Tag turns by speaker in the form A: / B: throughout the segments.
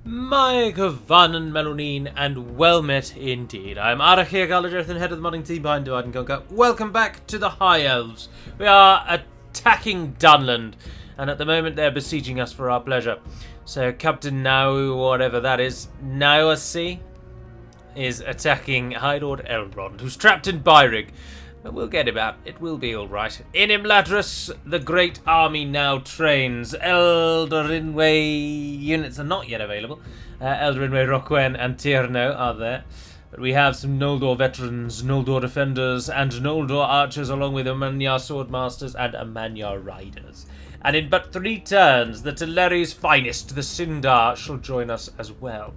A: My Van Melonine, and well met indeed. I am Arach here, Galladrith, and head of the modding team behind Divide and Conquer. Welcome back to the High Elves. We are attacking Dunland, and at the moment they're besieging us for our pleasure. So Captain Nau, whatever that is, Nauasi, is attacking High Lord Elrond, who's trapped in Byrig. But we'll get him out. It will be alright. In Imladris, the great army now trains. Eldrinway units are not yet available. Eldrinway, Rockwen, and Tierno are there. But we have some Noldor veterans, Noldor defenders, and Noldor archers, along with Amanyar swordmasters and Amanyar riders. And in but 3 turns, the Teleri's finest, the Sindar, shall join us as well.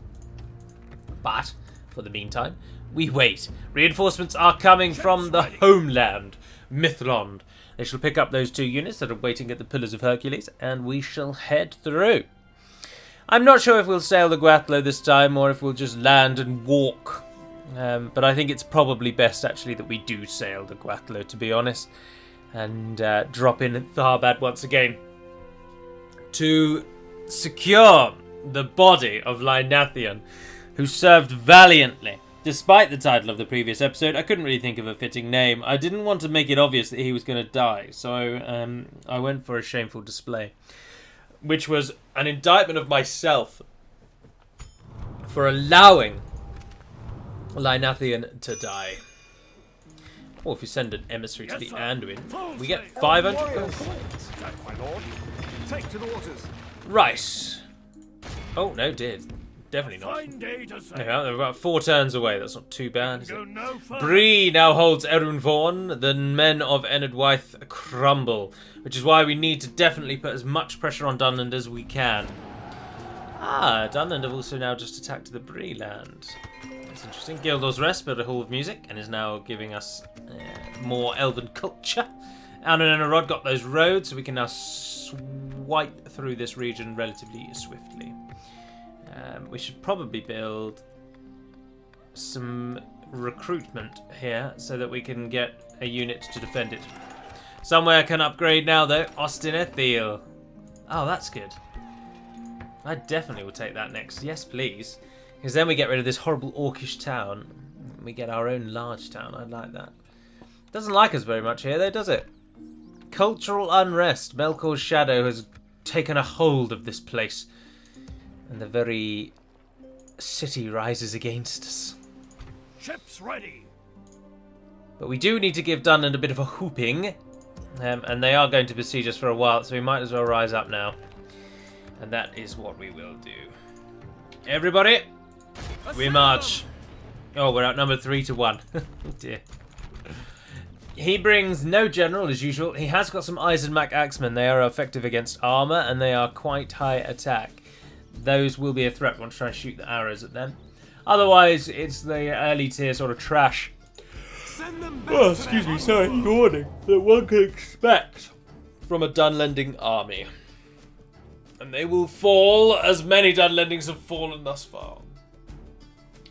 A: But, for the meantime, we wait. Reinforcements are coming from the homeland, Mithlond. They shall pick up those 2 units that are waiting at the Pillars of Hercules, and we shall head through. I'm not sure if we'll sail the Guatlo this time, or if we'll just land and walk. But I think it's probably best, actually, that we do sail the Guatlo, to be honest. And drop in at Tharbad once again to secure the body of Lynathion, who served valiantly. Despite the title of the previous episode, I couldn't really think of a fitting name. I didn't want to make it obvious that he was going to die, so I went for a shameful display, which was an indictment of myself for allowing Lynathion to die. Or if you send an emissary to the Anduin, we get 500 gold coins.
B: Take to the waters.
A: Right. Oh, no, did. Definitely not. Yeah, they're about 4 turns away. That's not too bad, is it? Bree now holds Erunvorn. The men of Enedwythe crumble, which is why we need to definitely put as much pressure on Dunland as we can. Ah, Dunland have also now just attacked the Bree land. That's interesting. Gildor's Rest built a Hall of Music and is now giving us more elven culture. Anna and Arod got those roads, so we can now swipe through this region relatively swiftly. We should probably build some recruitment here so that we can get a unit to defend it. Somewhere can upgrade now, though. Austin Ethiel. Oh, that's good. I definitely will take that next. Yes, please. Because then we get rid of this horrible orcish town. We get our own large town. I like that. Doesn't like us very much here, though, does it? Cultural unrest. Melkor's shadow has taken a hold of this place. And the very city rises against us.
B: Ships ready.
A: But we do need to give Dunland a bit of a whooping. And they are going to besiege us for a while, so we might as well rise up now. And that is what we will do. Everybody, we march. Oh, we're outnumbered 3-1. Oh dear. He brings no general as usual. He has got some Eisenmach axemen. They are effective against armour, and they are quite high attack. Those will be a threat. We want to try and shoot the arrows at them. Otherwise, it's the early tier sort of trash. Oh, excuse me, sorry, yawning. That one can expect from a Dunlending army. And they will fall as many Dunlendings have fallen thus far.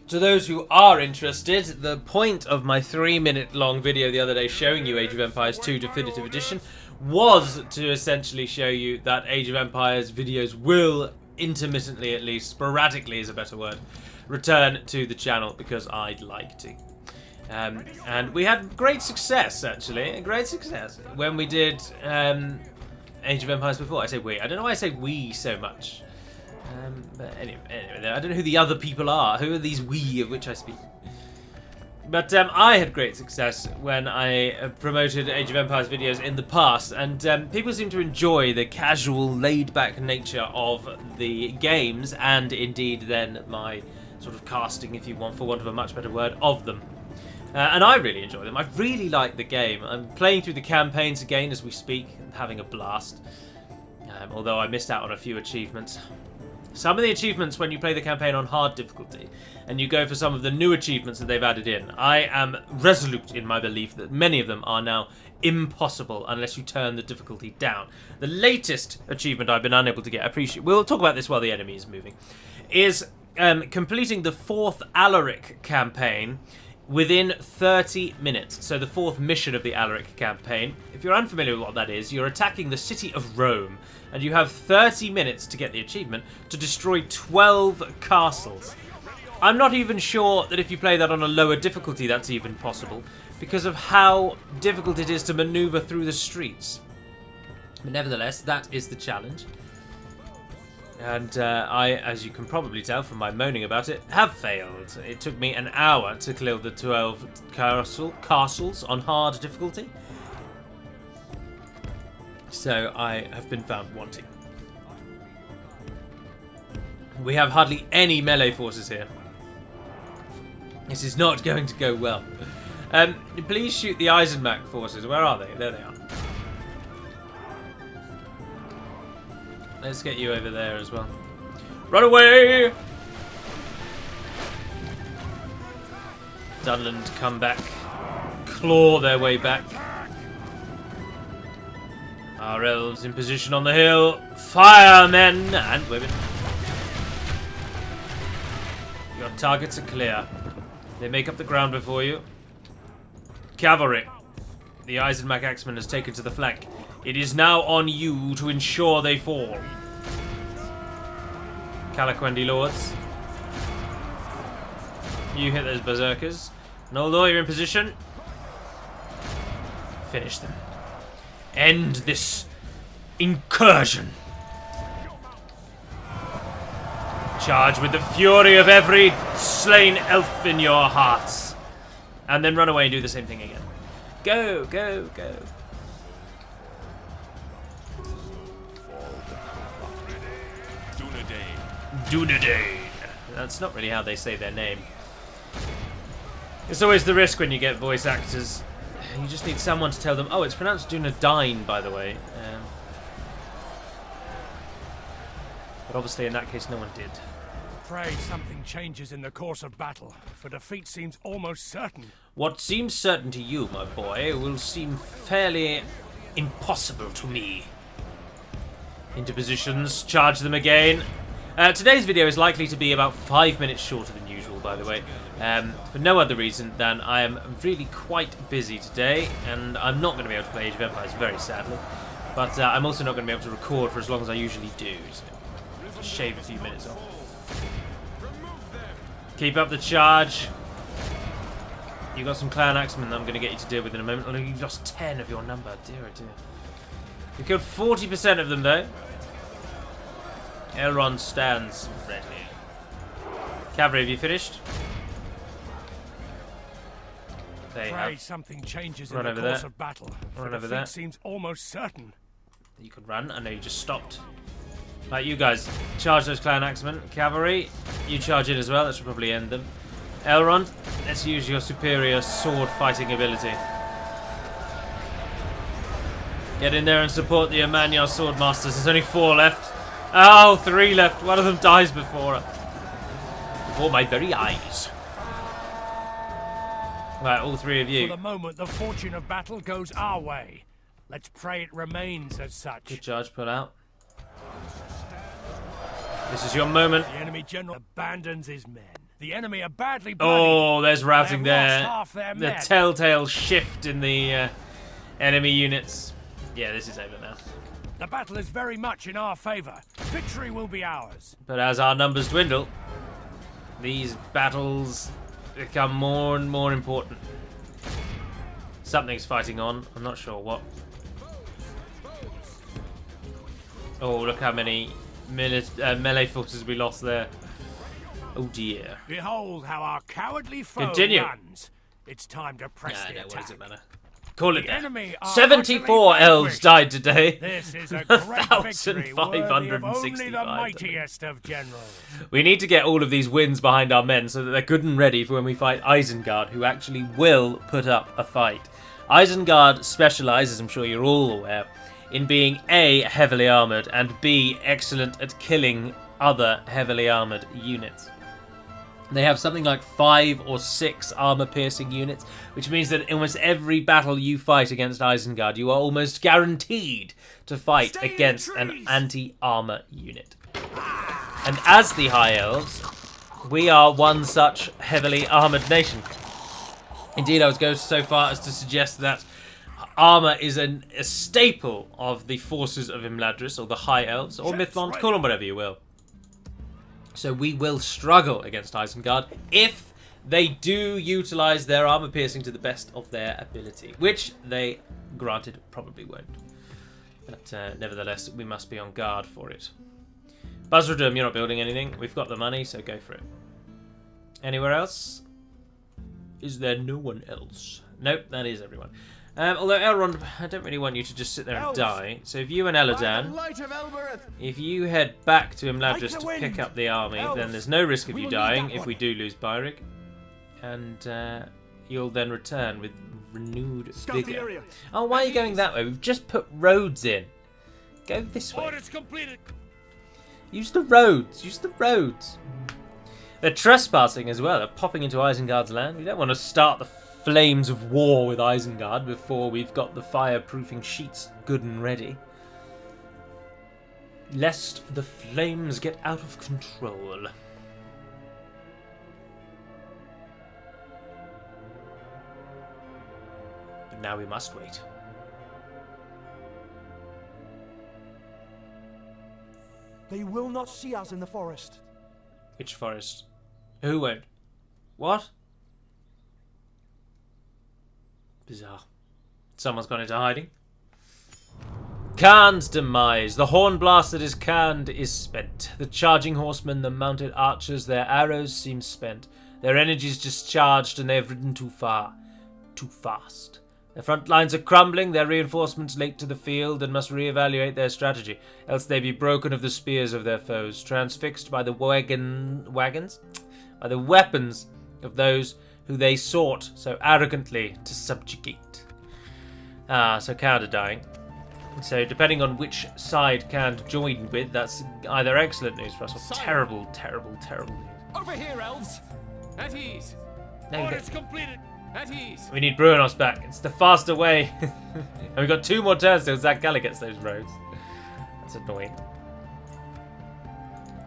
A: To those who are interested, the point of my 3-minute long video the other day showing you Age of Empires 2 Definitive Edition was to essentially show you that Age of Empires videos will intermittently, at least, sporadically is a better word, return to the channel because I'd like to. And we had great success, actually, great success when we did Age of Empires before. I say we. I don't know why I say we so much. But anyway, I don't know who the other people are. Who are these we of which I speak? But I had great success when I promoted Age of Empires videos in the past, and people seem to enjoy the casual, laid-back nature of the games, and indeed then my sort of casting, if you want, for want of a much better word, of them. And I really enjoy them. I really like the game. I'm playing through the campaigns again as we speak, and having a blast. Although I missed out on a few achievements. Some of the achievements when you play the campaign on hard difficulty and you go for some of the new achievements that they've added in, I am resolute in my belief that many of them are now impossible unless you turn the difficulty down. The latest achievement I've been unable to get, we'll talk about this while the enemy is moving, is completing the 4th Alaric campaign within 30 minutes. So the 4th mission of the Alaric campaign. If you're unfamiliar with what that is, you're attacking the city of Rome, and you have 30 minutes to get the achievement to destroy 12 castles. I'm not even sure that if you play that on a lower difficulty that's even possible, because of how difficult it is to maneuver through the streets. But nevertheless, that is the challenge. And I, as you can probably tell from my moaning about it, have failed. It took me an hour to clear the 12 castles on hard difficulty. So I have been found wanting. We have hardly any melee forces here. This is not going to go well. Please shoot the Isengard forces. Where are they? There they are. Let's get you over there as well. Run away! Dunland come back. Claw their way back. Our elves in position on the hill. Fire, men and women. Your targets are clear. They make up the ground before you. Cavalry. The Isengard axeman has taken to the flank. It is now on you to ensure they fall. Calaquendi lords. You hit those berserkers. And although you're in position, finish them. End this incursion. Charge with the fury of every slain elf in your hearts. And then run away and do the same thing again. Go, go, go. Dunland. That's not really how they say their name. It's always the risk when you get voice actors. You just need someone to tell them, oh, it's pronounced Dunland, by the way. But obviously in that case no one did.
B: Pray something changes in the course of battle, for defeat seems almost certain.
A: What seems certain to you, my boy, will seem fairly impossible to me. Into positions, charge them again. Today's video is likely to be about 5 minutes shorter than usual, by the way. For no other reason than I am really quite busy today, and I'm not going to be able to play Age of Empires, very sadly. But I'm also not going to be able to record for as long as I usually do, so just shave a few minutes off. Keep up the charge. You've got some clan axemen that I'm going to get you to deal with in a moment. Although you've lost 10 of your number. Dear oh dear. You killed 40% of them though. Elrond stands ready. Cavalry, have you finished? They
B: Pray
A: have.
B: something changes
A: Run
B: in
A: over
B: the course
A: there.
B: of battle, for
A: Run over
B: defeat
A: there.
B: seems almost certain.
A: You can run. I know you just stopped. Right, you guys, charge those clan axemen. Cavalry, you charge in as well. That should probably end them. Elrond, let's use your superior sword fighting ability. Get in there and support the Emmanuel Swordmasters. There's only 4 left. Oh, 3 left. One of them dies before my very eyes. Right, all 3 of you.
B: For the moment, the fortune of battle goes our way. Let's pray it remains as such.
A: Good charge, pull out. This is your moment.
B: The enemy general abandons his men. The enemy are badly bloodied.
A: Oh, there's routing
B: They've lost
A: there.
B: half their
A: The
B: men.
A: telltale shift in the enemy units. Yeah, this is over now.
B: The battle is very much in our favour. Victory will be ours.
A: But as our numbers dwindle, these battles become more and more important. Something's fighting on. I'm not sure what. Oh, look how many melee forces we lost there. Oh dear.
B: Behold how our cowardly foe
A: Continue.
B: runs. It's time to press the
A: No, what
B: attack.
A: does it matter? Call it
B: The
A: there.
B: enemy are
A: 74
B: utterly
A: elves
B: vanquished.
A: died today.
B: This is a great victory, worthy of only the
A: 1,565.
B: mightiest of generals.
A: We need to get all of these wins behind our men so that they're good and ready for when we fight Isengard, who actually will put up a fight. Isengard specialise, as I'm sure you're all aware, in being A, heavily armoured, and B, excellent at killing other heavily armoured units. They have something like 5 or 6 armor-piercing units, which means that in almost every battle you fight against Isengard, you are almost guaranteed to fight against an anti-armor unit. And as the High Elves, we are one such heavily armoured nation. Indeed, I would go so far as to suggest that armour is a staple of the forces of Imladris, or the High Elves, or Mythmont, call them whatever you will. So we will struggle against Isengard if they do utilise their armour piercing to the best of their ability, which they, granted, probably won't. But nevertheless, we must be on guard for it. Buzzradum, you're not building anything. We've got the money, so go for it. Anywhere else? Is there no one else? Nope, that is everyone. Although Elrond, I don't really want you to just sit there and die. So if you and Eladan, if you head back to Imladris to pick up the army, then there's no risk of you dying if we do lose Byrig. And you'll then return with renewed vigour. Oh, why are you going that way? We've just put roads in. Go this way. Use the roads. Use the roads. They're trespassing as well. They're popping into Isengard's land. We don't want to start the flames of war with Isengard before we've got the fireproofing sheets good and ready. Lest the flames get out of control. But now we must wait.
C: They will not see us in the forest.
A: Which forest? Who won't? What? Bizarre. Someone's gone into hiding. Khan's demise. The horn blast that is Khan is spent. The charging horsemen, the mounted archers, their arrows seem spent. Their energies discharged and they have ridden too far. Too fast. Their front lines are crumbling, their reinforcements late to the field and must re-evaluate their strategy, else they be broken of the spears of their foes, transfixed by the wagons? By the weapons of those who they sought so arrogantly to subjugate. So Khan are dying. So depending on which side Khan joined with, that's either excellent news for us or terrible, terrible, terrible news.
D: Over here, elves! At ease!
A: No,
D: Orders completed! At ease!
A: we need Brunos back. It's the faster way. And we've got 2 more turns till Zach Gallagher gets those roads. That's annoying.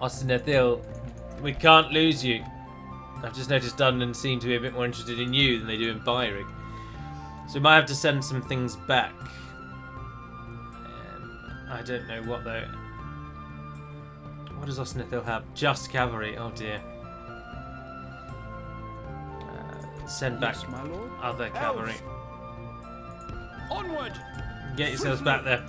A: Ostinethil, we can't lose you. I've just noticed Dunland seem to be a bit more interested in you than they do in Byrig. So we might have to send some things back. I don't know what though. What does Ostinethil have? Just cavalry. Oh dear. Send back other cavalry.
D: Onward!
A: Get yourselves back there.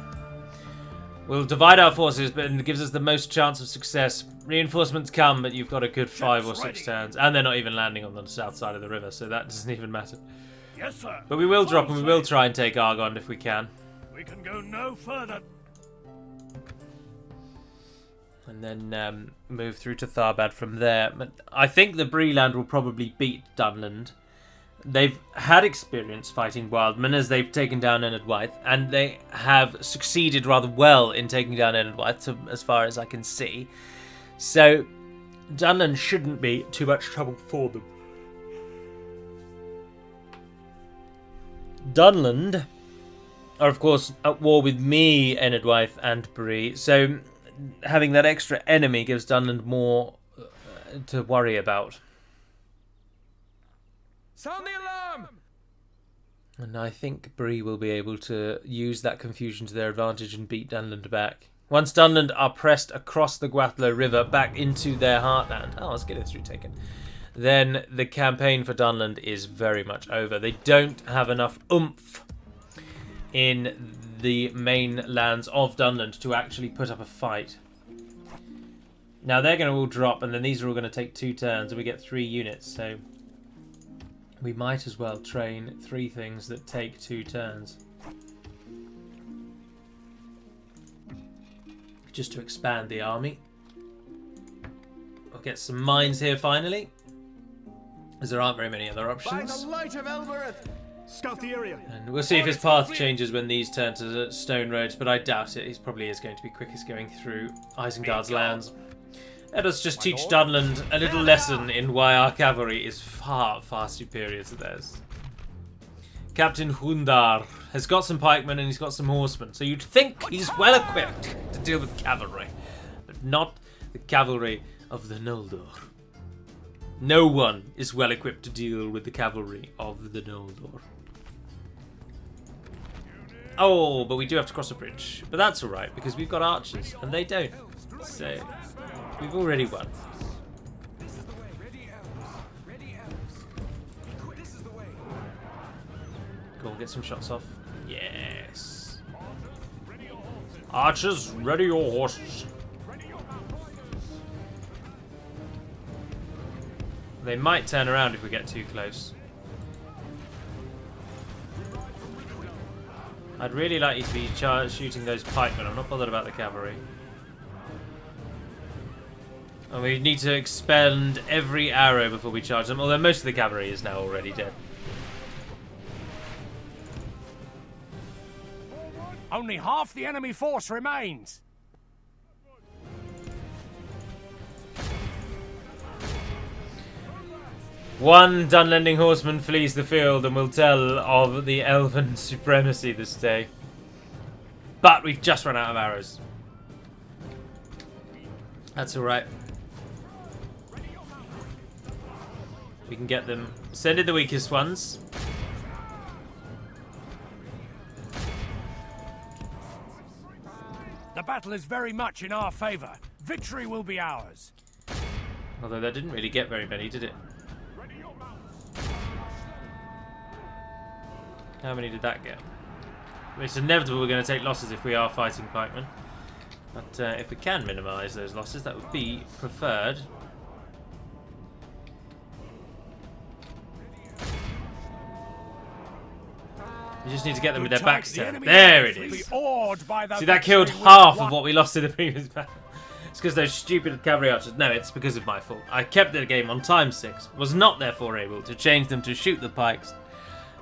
A: We'll divide our forces, but it gives us the most chance of success. Reinforcements come, but you've got a good 5 or 6 turns. And they're not even landing on the south side of the river, so that doesn't even matter.
B: Yes, sir.
A: But we will drop and we will try and take Argonne if we can.
B: We can go no further.
A: And then move through to Tharbad from there. But I think the Breland will probably beat Dunland. They've had experience fighting Wildmen as they've taken down Ennard Wythe, and they have succeeded rather well in taking down Ennard Wythe, as far as I can see. So Dunland shouldn't be too much trouble for them. Dunland are, of course, at war with me, Ennard Wythe, and Bree, so having that extra enemy gives Dunland more to worry about.
D: Sound the alarm!
A: And I think Bree will be able to use that confusion to their advantage and beat Dunland back. Once Dunland are pressed across the Gwathlo River back into their heartland, oh, let's get it through taken, then the campaign for Dunland is very much over. They don't have enough oomph in the main lands of Dunland to actually put up a fight. Now they're going to all drop, and then these are all going to take 2 turns, and we get 3 units, so we might as well train 3 things that take 2 turns. Just to expand the army. We'll get some mines here finally, as there aren't very many other options.
C: By the light of Elbereth! Scout the area.
A: And we'll see if his path changes when these turn to stone roads, but I doubt it. He probably is going to be quickest going through Isengard's lands. Let us just teach Dunland a little lesson in why our cavalry is far, far superior to theirs. Captain Hundar has got some pikemen and he's got some horsemen, so you'd think he's well equipped to deal with cavalry, but not the cavalry of the Noldor. No one is well equipped to deal with the cavalry of the Noldor. Oh, but we do have to cross a bridge. But that's alright, because we've got archers, and they don't. So, we've already won. Go on, get some shots off. Yes. Archers, ready your horses. They might turn around if we get too close. I'd really like you to be shooting those pikemen. I'm not bothered about the cavalry. And we need to expend every arrow before we charge them, although most of the cavalry is now already dead.
B: Only half the enemy force remains.
A: One Dunlanding horseman flees the field and will tell of the elven supremacy this day. But we've just run out of arrows. That's alright. We can get them. Send in the weakest ones.
B: The battle is very much in our favor. Victory will be ours.
A: Although that didn't really get very many, did it? How many did that get? It's inevitable we're going to take losses if we are fighting pikemen. But if we can minimise those losses, that would be preferred. We just need to get them with their backs turned. There it is. See, that killed half of what we lost in the previous battle. It's because those stupid cavalry archers. No, it's because of my fault. I kept the game on ×6. Was not therefore able to change them to shoot the pikes.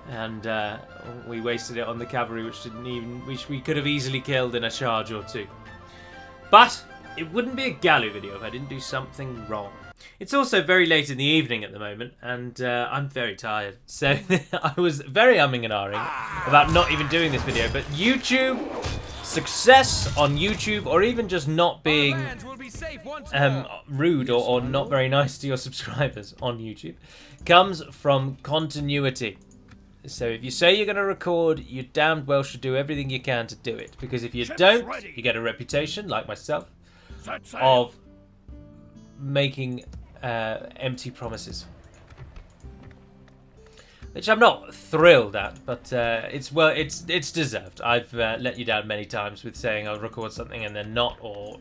A: And we wasted it on the cavalry, which we could have easily killed in a charge or two. But it wouldn't be a Galu video if I didn't do something wrong. It's also very late in the evening at the moment, and I'm very tired. So I was very umming and ahhing about not even doing this video. But YouTube, success on YouTube, or even just not being rude or not very nice to your subscribers on YouTube, comes from continuity. So if you say you're going to record, you damned well should do everything you can to do it. Because if you don't, you get a reputation, like myself, of making empty promises. Which I'm not thrilled at, but it's deserved. I've let you down many times with saying I'll record something and then not, or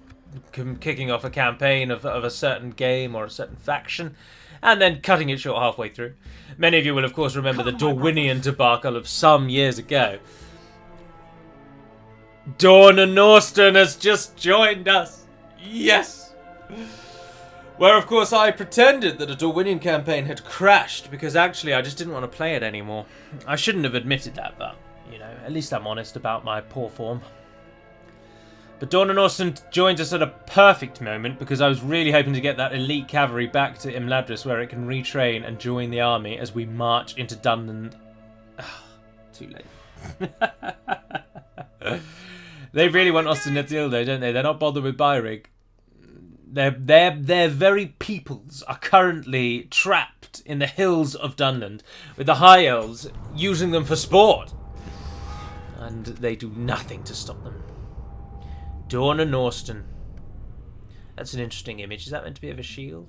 A: kicking off a campaign of a certain game or a certain faction, and then cutting it short halfway through. Many of you will, of course, remember the Dorwinian debacle of some years ago. Dorna Norston has just joined us. Yes! Where, of course, I pretended that a Dorwinian campaign had crashed because actually I just didn't want to play it anymore. I shouldn't have admitted that, but, you know, at least I'm honest about my poor form. But Dorna Norston joins us at a perfect moment because I was really hoping to get that elite cavalry back to Imladris where it can retrain and join the army as we march into Dunland. Too late. They really want us to Nethil though, don't they? They're not bothered with Byrig. Their very peoples are currently trapped in the hills of Dunland with the High Elves using them for sport. And they do nothing to stop them. Dorna Norston. That's an interesting image. Is that meant to be of a shield?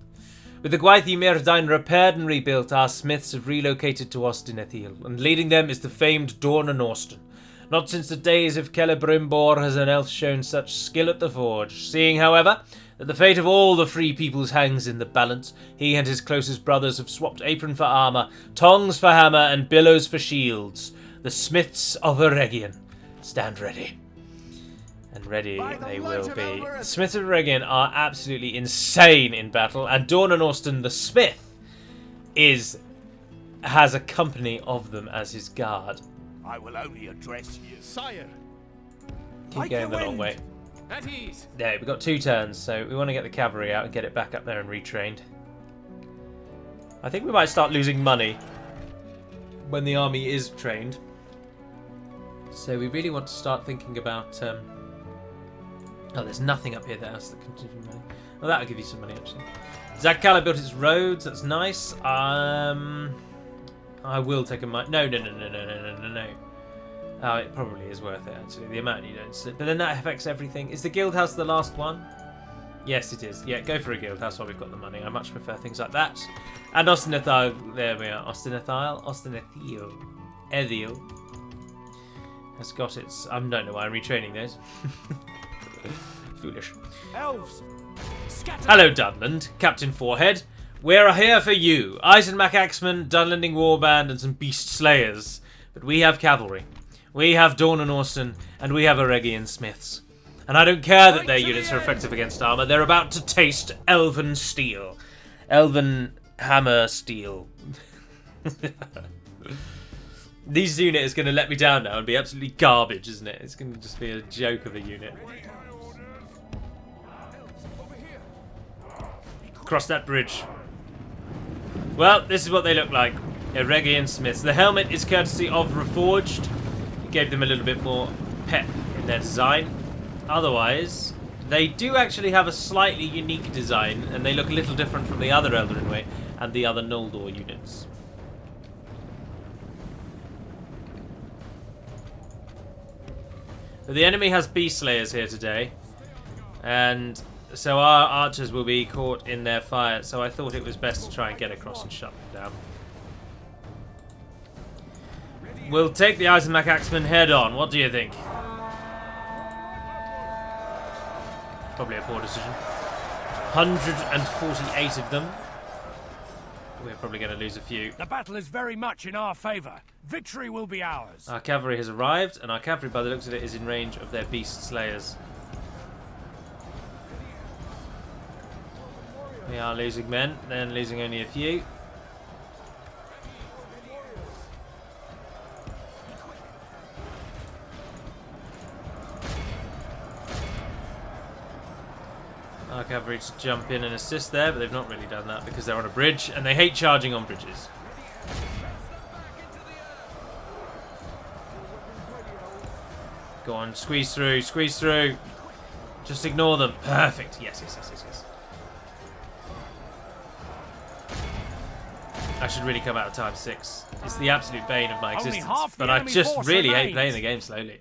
A: With the Gwaith Myrdain repaired and rebuilt, our smiths have relocated to Ostinethil, and leading them is the famed Dorna Norston. Not since the days of Celebrimbor has an elf shown such skill at the forge. Seeing, however, that the fate of all the free peoples hangs in the balance, he and his closest brothers have swapped apron for armour, tongs for hammer, and billows for shields. The smiths of Eregion stand ready. And ready they will be. The Smiths of Eregion are absolutely insane in battle, and Dorna Norston the Smith has a company of them as his guard.
B: I will only address you, sire.
A: Keep going the long way.
D: At ease.
A: There, we've got 2 turns, so we want to get the cavalry out and get it back up there and retrained. I think we might start losing money when the army is trained. So we really want to start thinking about... Oh, there's nothing up here that has the contingent money. Well, that'll give you some money, actually. Zakala built its roads. That's nice. I will take a mine. No. Oh, it probably is worth it, actually. The amount you don't sit. But then that affects everything. Is the guild house the last one? Yes, it is. Yeah, go for a guild house while we've got the money. I much prefer things like that. And Ostinethil. There we are. Ostinethil. Edil has got its... I don't know why I'm retraining those. Foolish.
C: Elves!
A: Hello, Dunland. Captain Forehead. We're here for you. Eisenmack Axemen, Dunlanding Warband, and some Beast Slayers. But we have cavalry. We have Dawn and Austin, and we have Eregian Smiths. And I don't care that their units are effective against armor. They're about to taste Elven Steel. Elven Hammer Steel. This unit is going to let me down now and be absolutely garbage, isn't it? It's going to just be a joke of a unit. Cross that bridge. Well, this is what they look like. Eregian Smiths. The helmet is courtesy of Reforged. It gave them a little bit more pep in their design. Otherwise, they do actually have a slightly unique design, and they look a little different from the other Eldarin Way and the other Noldor units. But the enemy has Beast Slayers here today, and so our archers will be caught in their fire, so I thought it was best to try and get across and shut them down. We'll take the Eisenmack Axemen head on. What do you think? Probably a poor decision. 148 of them. We're probably going to lose a few.
B: The battle is very much in our favour. Victory will be ours.
A: Our cavalry has arrived, and our cavalry, by the looks of it, is in range of their Beast Slayers. We are losing men, then losing only a few. Our cavalry to jump in and assist there, but they've not really done that because they're on a bridge, and they hate charging on bridges. Go on, squeeze through, squeeze through. Just ignore them. Perfect. Yes. I should really come out of time 6. It's the absolute bane of my existence, but I just really hate playing the game slowly.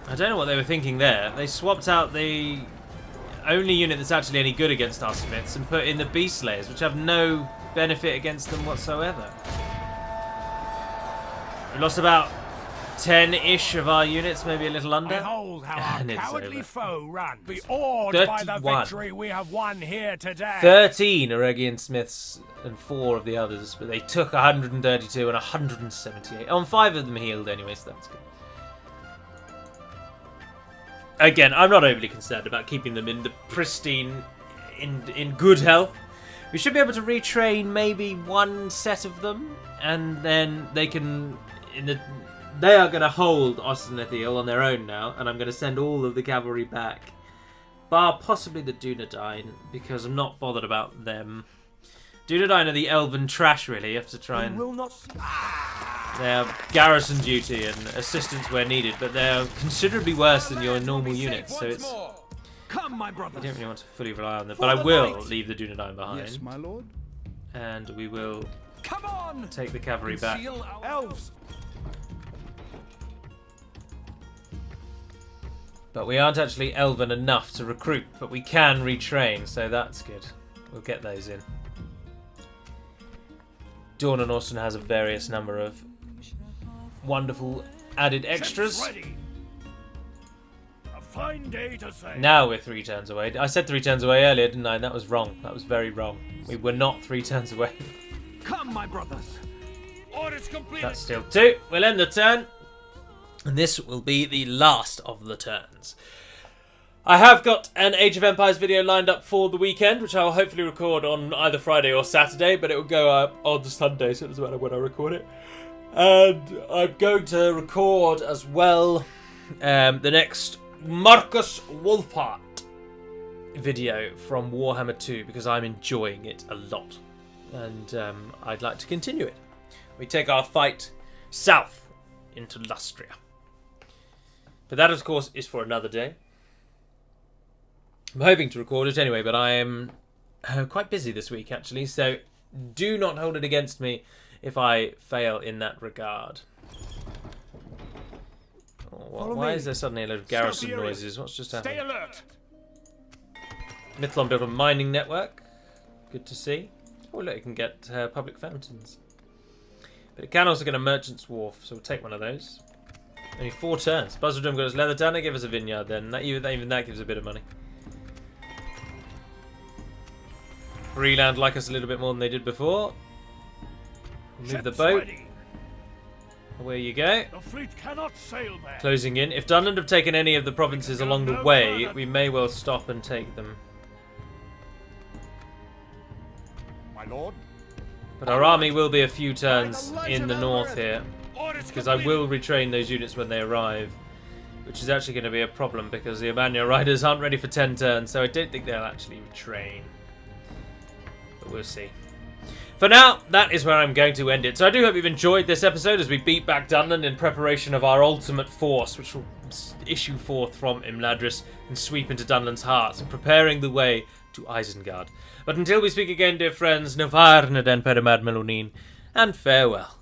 A: I don't know what they were thinking there. They swapped out the only unit that's actually any good against our Smiths and put in the Beast Slayers, which have no benefit against them whatsoever. We lost about 10-ish of our units, maybe a little under.
B: Behold how our
A: And it's
B: cowardly
A: over.
B: foe runs. Be awed by the
A: 31.
B: victory we have won here today.
A: 13 Eregian Smiths and 4 of the others, but they took 132 and 178. Oh, and 5 of them healed anyway, so that's good. Again, I'm not overly concerned about keeping them in the pristine, in good health. We should be able to retrain maybe one set of them, and then they can... They are going to hold Ostinethil on their own now, and I'm going to send all of the cavalry back. Bar possibly the Dunedain, because I'm not bothered about them. Dunedain are the elven trash, really. You have to try and... They have garrison duty and assistance where needed, but they're considerably worse than your normal units, so it's...
D: Come, my brothers.
A: I don't really want to fully rely on them, but I will leave the Dunedain behind.
E: Yes, my lord.
A: And we will
D: Come on.
A: take the cavalry back.
C: Elves!
A: But we aren't actually elven enough to recruit, but we can retrain, so that's good. We'll get those in. Dawn and Austin has a various number of wonderful added extras.
B: Ready. A fine day to say.
A: Now we're 3 turns away. I said 3 turns away earlier, didn't I? That was wrong. That was very wrong. We were not 3 turns away.
D: Come, my brothers. Orders complete.
A: That's still 2. We'll end the turn. And this will be the last of the turns. I have got an Age of Empires video lined up for the weekend, which I'll hopefully record on either Friday or Saturday, but it will go up on Sunday, so it doesn't matter when I record it. And I'm going to record as well the next Marcus Wolfhart video from Warhammer 2, because I'm enjoying it a lot. And I'd like to continue it. We take our fight south into Lustria. But that, of course, is for another day. I'm hoping to record it anyway, but I am quite busy this week, actually, so do not hold it against me if I fail in that regard. Oh, why is there suddenly a load of garrison noises? What's just happened?
D: Stay alert.
A: Mithlon built a mining network. Good to see. Oh, look, it can get public fountains. But it can also get a merchant's wharf, so we'll take one of those. Only 4 turns. Buzzardrum got his leather tanner, give us a vineyard then. Even that gives a bit of money. Breland like us a little bit more than they did before. Move the boat. Away you go.
B: The fleet cannot sail there.
A: Closing in. If Dunland have taken any of the provinces along the way, we may well stop and take them.
D: My lord.
A: But our army will be a few turns in the north here, because I will retrain those units when they arrive, which is actually going to be a problem because the Amania riders aren't ready for 10 turns, so I don't think they'll actually retrain. But we'll see. For now, that is where I'm going to end it. So I do hope you've enjoyed this episode as we beat back Dunland in preparation of our ultimate force, which will issue forth from Imladris and sweep into Dunland's heart, preparing the way to Isengard. But until we speak again, dear friends, Novarna den Perimad Melonin, and farewell.